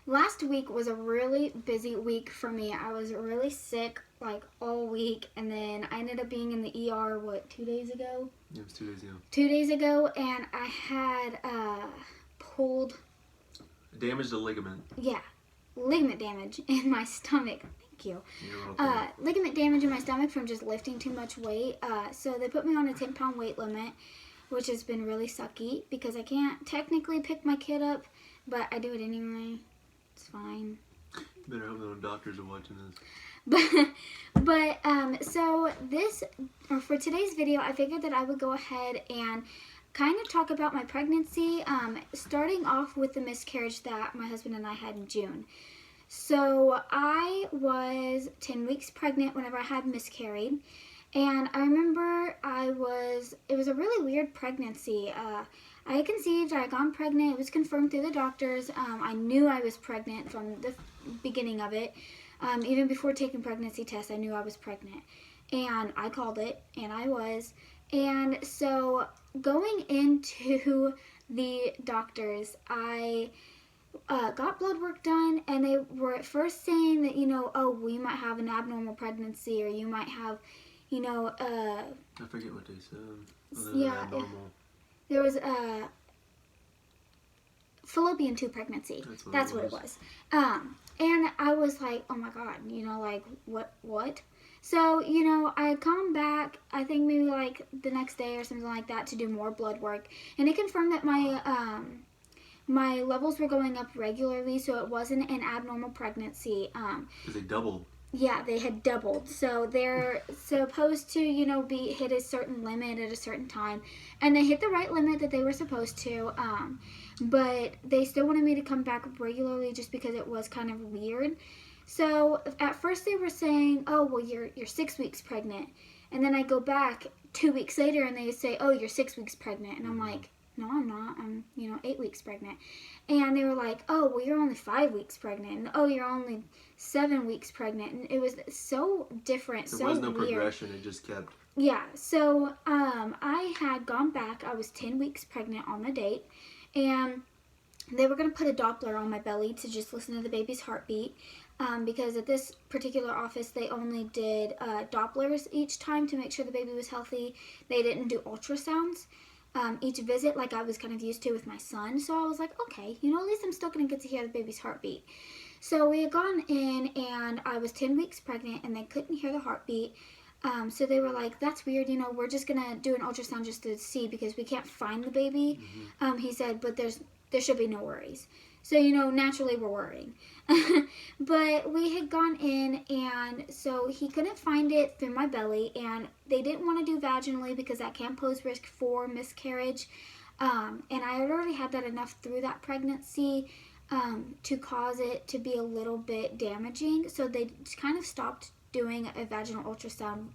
last week was a really busy week for me. I was really sick like all week, and then I ended up being in the ER, 2 days ago? Yeah, it was 2 days ago. 2 days ago, and I had pulled... Damaged a ligament. Yeah, ligament damage in my stomach. Thank you. You're welcome. Ligament damage in my stomach from just lifting too much weight. So they put me on a 10-pound weight limit, which has been really sucky because I can't technically pick my kid up, but I do it anyway. It's fine. Better hope no doctors are watching this. So for today's video, I figured that I would go ahead and kind of talk about my pregnancy, starting off with the miscarriage that my husband and I had in June. So I was 10 weeks pregnant whenever I had miscarried, and I remember it was a really weird pregnancy. I had conceived, I had gone pregnant, it was confirmed through the doctors. I knew I was pregnant from the beginning of it. Even before taking pregnancy tests, I knew I was pregnant. And I called it, and I was. And so going into the doctors, I got blood work done, and they were at first saying that, oh, well, you might have an abnormal pregnancy, or you might have, I forget what they said. Yeah, abnormal. There was a fallopian tube pregnancy. That's what it was. And I was like, oh my God, like, what? So, I had come back, I think maybe like the next day or something like that, to do more blood work. And it confirmed that my levels were going up regularly, so it wasn't an abnormal pregnancy. Because they doubled. Yeah, they had doubled. So they're supposed to, be hit a certain limit at a certain time. And they hit the right limit that they were supposed to. But they still wanted me to come back regularly just because it was kind of weird. So at first they were saying, oh, well, you're 6 weeks pregnant. And then I go back 2 weeks later and they say, oh, you're 6 weeks pregnant. And I'm like, no, I'm not. I'm, 8 weeks pregnant. And they were like, oh, well, you're only 5 weeks pregnant. And, oh, you're only 7 weeks pregnant. And it was so different, so weird. There was no progression. It just kept... Yeah. So I had gone back. I was 10 weeks pregnant on the date. And they were going to put a Doppler on my belly to just listen to the baby's heartbeat. Because at this particular office, they only did Dopplers each time to make sure the baby was healthy. They didn't do ultrasounds each visit like I was kind of used to with my son. So I was like, okay, at least I'm still going to get to hear the baby's heartbeat. So we had gone in, and I was 10 weeks pregnant, and they couldn't hear the heartbeat. So they were like, that's weird, we're just going to do an ultrasound just to see because we can't find the baby. He said, but there should be no worries. So, naturally we're worrying. But we had gone in, and so he couldn't find it through my belly, and they didn't want to do vaginally because that can pose risk for miscarriage. And I had already had that enough through that pregnancy to cause it to be a little bit damaging. So they kind of stopped doing a vaginal ultrasound.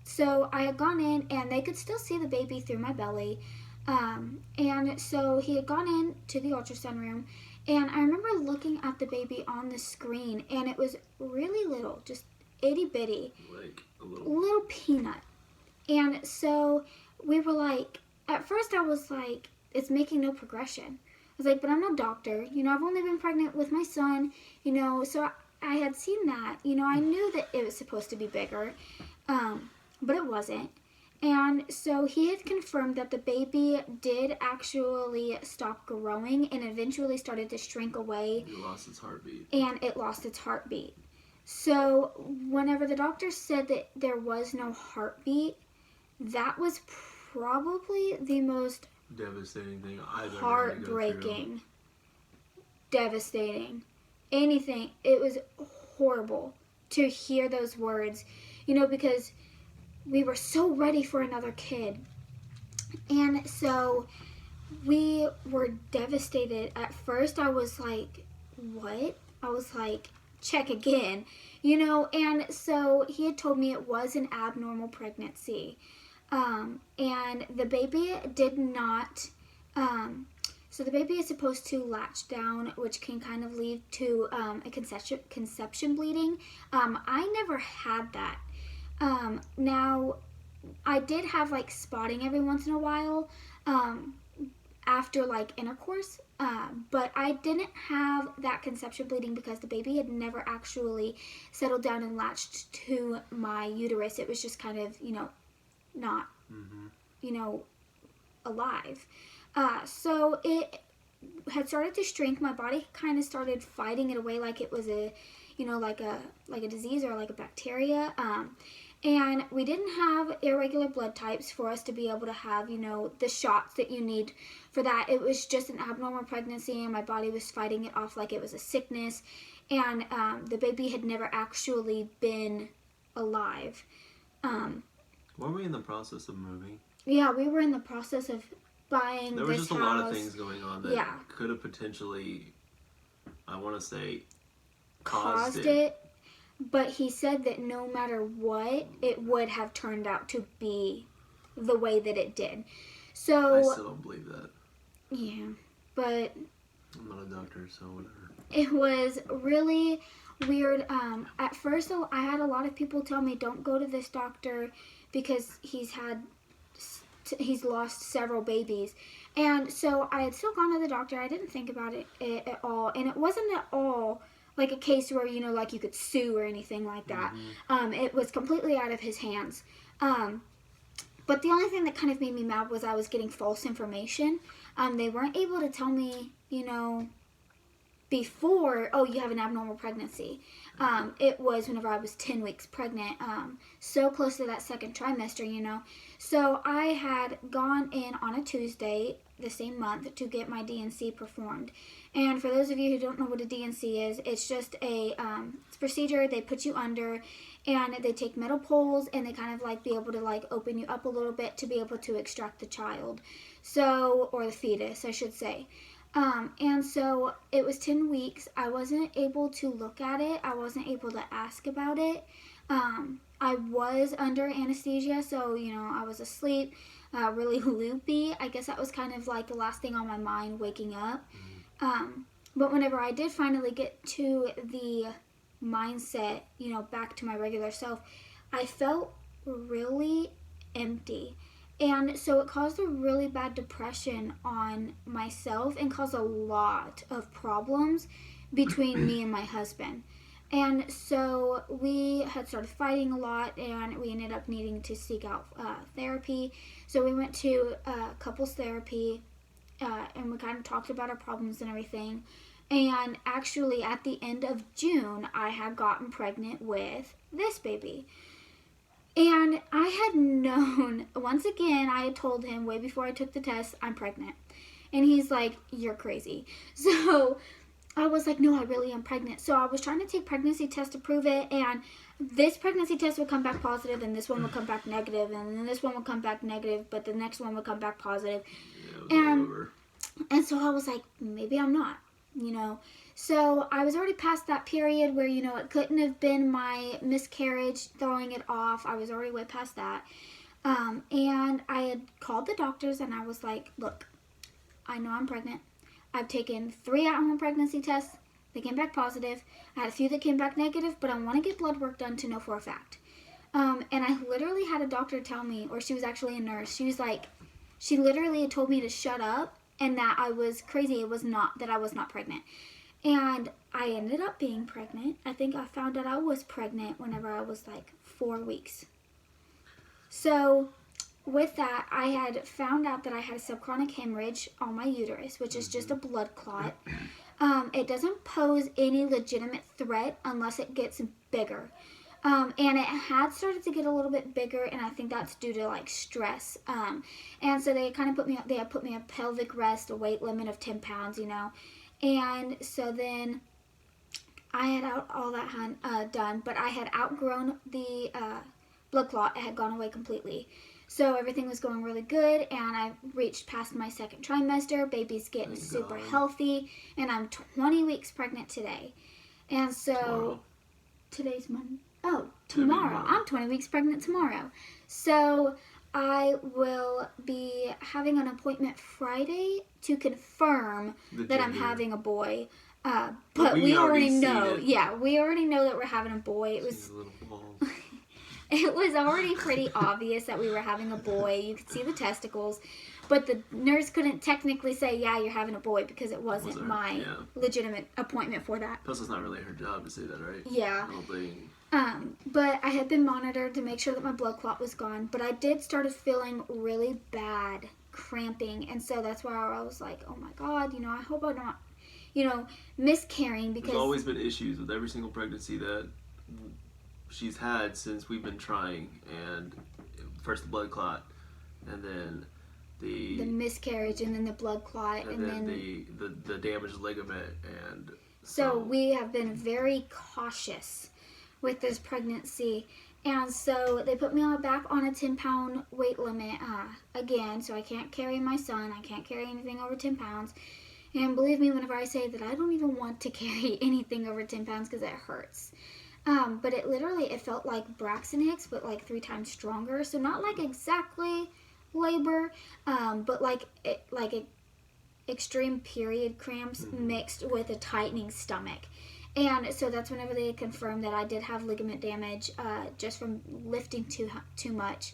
So I had gone in, and they could still see the baby through my belly. And so he had gone in to the ultrasound room, and I remember looking at the baby on the screen, and it was really little, just itty bitty, like a little peanut. And so we were like, at first I was like, it's making no progression. I was like, but I'm no doctor, I've only been pregnant with my son, so I had seen that, I knew that it was supposed to be bigger, but it wasn't. And so he had confirmed that the baby did actually stop growing and eventually started to shrink away. It lost its heartbeat. And it lost its heartbeat. So whenever the doctor said that there was no heartbeat, that was probably the most devastating thing I've ever heartbreaking, devastating, anything. It was horrible to hear those words, because we were so ready for another kid. And so we were devastated. At first I was like, what? I was like, check again, and so he had told me it was an abnormal pregnancy. And the baby did not, so the baby is supposed to latch down, which can kind of lead to a conception bleeding. I never had that. Now, I did have like spotting every once in a while after like intercourse, but I didn't have that conception bleeding because the baby had never actually settled down and latched to my uterus. It was just kind of, not, alive. So it had started to shrink. My body kind of started fighting it away like it was a disease or like a bacteria. And we didn't have irregular blood types for us to be able to have, the shots that you need for that. It was just an abnormal pregnancy, and my body was fighting it off like it was a sickness. And the baby had never actually been alive. Were we in the process of moving? Yeah, we were in the process of buying this house. There was just a lot of things going on that could have potentially, I want to say, caused it. But he said that no matter what, it would have turned out to be the way that it did. So I still don't believe that. Yeah, but I'm not a doctor, so whatever. It was really weird. At first, I had a lot of people tell me, don't go to this doctor because he's lost several babies. And so I had still gone to the doctor. I didn't think about it at all. And it wasn't at all like a case where, like you could sue or anything like that. Mm-hmm. It was completely out of his hands. But the only thing that kind of made me mad was I was getting false information. They weren't able to tell me, before, oh, you have an abnormal pregnancy. It was whenever I was 10 weeks pregnant, so close to that second trimester, So I had gone in on a Tuesday the same month to get my D&C performed. And for those of you who don't know what a D&C is, it's just it's a procedure. They put you under, and they take metal poles, and they kind of like be able to like open you up a little bit to be able to extract the child. So, or the fetus, I should say. And so it was 10 weeks. I wasn't able to look at it. I wasn't able to ask about it. I was under anesthesia, so, I was asleep, really loopy. I guess that was kind of like the last thing on my mind waking up. But whenever I did finally get to the mindset, back to my regular self, I felt really empty. And so it caused a really bad depression on myself and caused a lot of problems between me and my husband. And so we had started fighting a lot, and we ended up needing to seek out therapy. So we went to couples therapy, and we kind of talked about our problems and everything. And actually at the end of June, I had gotten pregnant with this baby. And I had known, once again, I had told him way before I took the test, I'm pregnant. And he's like, you're crazy. So I was like, no, I really am pregnant. So I was trying to take pregnancy tests to prove it. And this pregnancy test would come back positive, and this one would come back negative, and then this one would come back negative, but the next one would come back positive. Yeah, and so I was like, maybe I'm not, So I was already past that period where, it couldn't have been my miscarriage throwing it off. I was already way past that. And I had called the doctors, and I was like, look, I know I'm pregnant. I've taken 3 at-home pregnancy tests. They came back positive. I had a few that came back negative, but I want to get blood work done to know for a fact. And I literally had a doctor tell me, or she was actually a nurse. She was like, she literally had told me to shut up and that I was crazy. That I was not pregnant. And I ended up being pregnant. I think I found out I was pregnant whenever I was like 4 weeks. So with that, I had found out that I had a subchorionic hemorrhage on my uterus, which is just a blood clot. It doesn't pose any legitimate threat unless it gets bigger. And it had started to get a little bit bigger, and I think that's due to like stress. And so they had put me on pelvic rest, a weight limit of 10 pounds, And so then I had all that done, but I had outgrown the blood clot. It had gone away completely. So everything was going really good, and I reached past my second trimester. Baby's getting super healthy, and I'm 20 weeks pregnant today. And so today's Monday. Oh, tomorrow. I'm 20 weeks pregnant tomorrow. So I will be having an appointment Friday to confirm that I'm having a boy. But we already know. Yeah, we already know that we're having a boy. It was It was already pretty obvious that we were having a boy. You could see the testicles. But the nurse couldn't technically say, yeah, you're having a boy, because it wasn't my legitimate appointment for that. Plus, it's not really her job to say that, right? Yeah. I don't think. But I had been monitored to make sure that my blood clot was gone. But I did started feeling really bad cramping. And so that's why I was like, oh my God, I hope I'm not, miscarrying. Because there's always been issues with every single pregnancy that she's had since we've been trying. And first the blood clot, and then the miscarriage, and then the blood clot, and then the damaged ligament. And so we have been very cautious with this pregnancy, and so they put me back on a 10-pound weight limit again, so I can't carry my son, I can't carry anything over 10 pounds, and believe me whenever I say that I don't even want to carry anything over 10 pounds because it hurts. But it felt like Braxton Hicks, but like 3 times stronger, so not like exactly labor, but like extreme period cramps mixed with a tightening stomach. And so that's whenever they confirmed that I did have ligament damage just from lifting too much,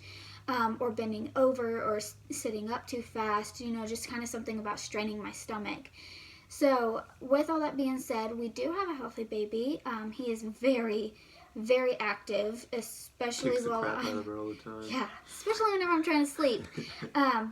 or bending over, or sitting up too fast, just kind of something about straining my stomach. So with all that being said, we do have a healthy baby. He is very, very active, especially Kicks the while crap out of her all the time. Yeah, especially whenever I'm trying to sleep.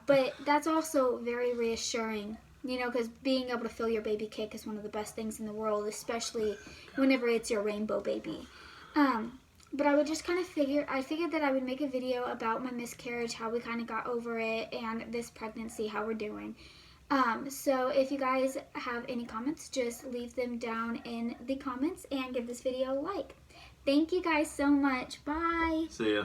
But that's also very reassuring. Because being able to feel your baby kick is one of the best things in the world, especially whenever it's your rainbow baby. But I would just I figured that I would make a video about my miscarriage, how we kind of got over it, and this pregnancy, how we're doing. So if you guys have any comments, just leave them down in the comments and give this video a like. Thank you guys so much. Bye. See ya.